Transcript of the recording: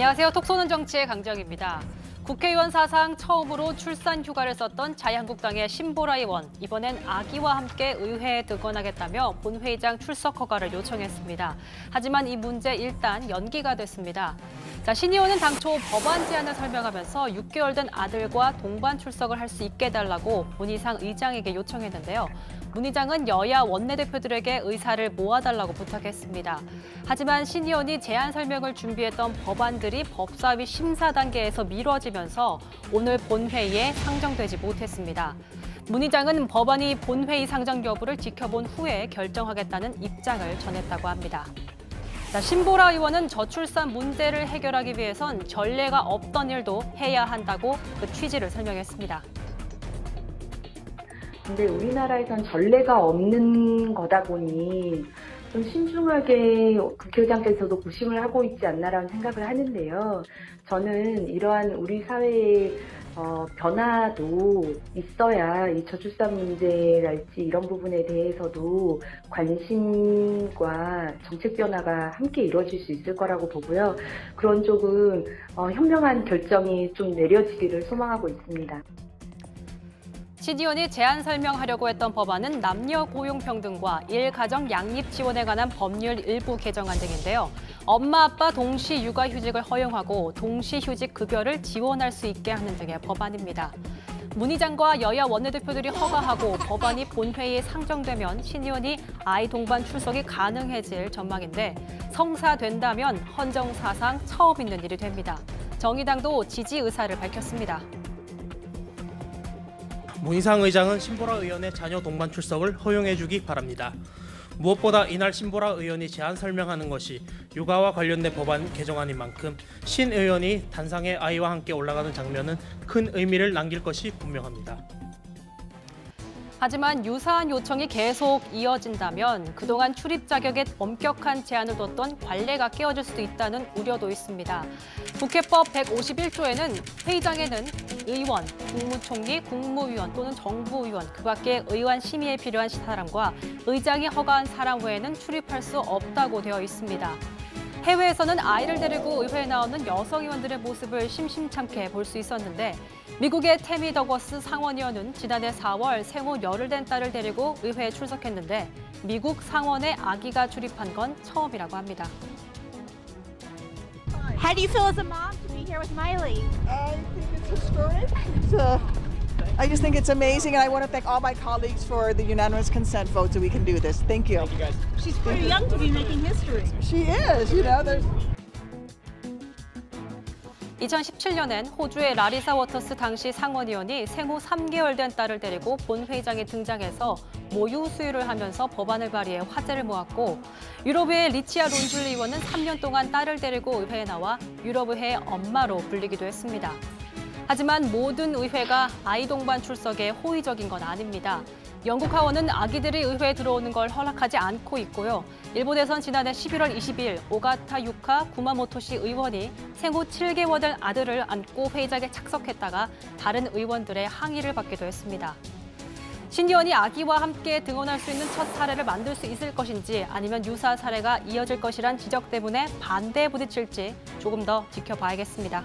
안녕하세요. 톡 쏘는 정치의 강정입니다. 국회의원 사상 처음으로 출산 휴가를 썼던 자유한국당의 신보라 의원, 이번엔 아기와 함께 의회에 등원하겠다며 본회의장 출석 허가를 요청했습니다. 하지만 이 문제 일단 연기가 됐습니다. 신 의원은 당초 법안 제안을 설명하면서 6개월 된 아들과 동반 출석을 할 수 있게 해달라고 문희상 의장에게 요청했는데요. 문 의장은 여야 원내대표들에게 의사를 모아달라고 부탁했습니다. 하지만 신 의원이 제안 설명을 준비했던 법안들이 법사위 심사 단계에서 미뤄지면서 오늘 본회의에 상정되지 못했습니다. 문 의장은 법안이 본회의 상정 여부를 지켜본 후에 결정하겠다는 입장을 전했다고 합니다. 신보라 의원은 저출산 문제를 해결하기 위해선 전례가 없던 일도 해야 한다고 그 취지를 설명했습니다. 근데 우리나라에선 전례가 없는 거다 보니 좀 신중하게 국회의장께서도 고심을 하고 있지 않나라는 생각을 하는데요. 저는 이러한 우리 사회의 변화도 있어야 이 저출산 문제랄지 이런 부분에 대해서도 관심과 정책 변화가 함께 이루어질 수 있을 거라고 보고요. 그런 조금 현명한 결정이 좀 내려지기를 소망하고 있습니다. 신 의원이 제안 설명하려고 했던 법안은 남녀 고용평등과 일가정 양립 지원에 관한 법률 일부 개정안 등인데요. 엄마, 아빠 동시 육아휴직을 허용하고 동시휴직 급여를 지원할 수 있게 하는 등의 법안입니다. 문 의장과 여야 원내대표들이 허가하고 법안이 본회의에 상정되면 신 의원이 아이 동반 출석이 가능해질 전망인데 성사된다면 헌정사상 처음 있는 일이 됩니다. 정의당도 지지 의사를 밝혔습니다. 문희상 의장은 신보라 의원의 자녀 동반 출석을 허용해주기 바랍니다. 무엇보다 이날 신보라 의원이 제안 설명하는 것이 육아와 관련된 법안 개정안인 만큼 신 의원이 단상에 아이와 함께 올라가는 장면은 큰 의미를 남길 것이 분명합니다. 하지만 유사한 요청이 계속 이어진다면 그동안 출입 자격에 엄격한 제한을 뒀던 관례가 깨어질 수도 있다는 우려도 있습니다. 국회법 151조에는 회의장에는 의원, 국무총리, 국무위원 또는 정부위원, 그 밖에 의원 심의에 필요한 사람과 의장이 허가한 사람 외에는 출입할 수 없다고 되어 있습니다. 해외에서는 아이를 데리고 의회에 나오는 여성 의원들의 모습을 심심찮게 볼 수 있었는데 미국의 태미 더거스 상원의원은 지난해 4월 생후 열흘 된 딸을 데리고 의회에 출석했는데 미국 상원에 아기가 출입한 건 처음이라고 합니다. How do you feel as a mom to be here with Miley? I think it's historic. I just think it's amazing, and I want to thank all my colleagues for the unanimous consent vote so we can do this. Thank you. Thank you guys. She's pretty young to be making history. She is, you know, there's... 2017년엔 호주의 라리사 워터스 당시 상원의원이 생후 3개월 된 딸을 데리고 본회의장에 등장해서 모유 수유를 하면서 법안을 발의해 화제를 모았고 유럽의회 리치아 론줄리 의원은 3년 동안 딸을 데리고 의회에 나와 유럽의회 엄마로 불리기도 했습니다. 하지만 모든 의회가 아이 동반 출석에 호의적인 건 아닙니다. 영국 하원은 아기들이 의회에 들어오는 걸 허락하지 않고 있고요. 일본에선 지난해 11월 22일 오가타 유카 구마모토시 의원이 생후 7개월 된 아들을 안고 회의장에 착석했다가 다른 의원들의 항의를 받기도 했습니다. 신 의원이 아기와 함께 등원할 수 있는 첫 사례를 만들 수 있을 것인지 아니면 유사 사례가 이어질 것이란 지적 때문에 반대에 부딪힐지 조금 더 지켜봐야겠습니다.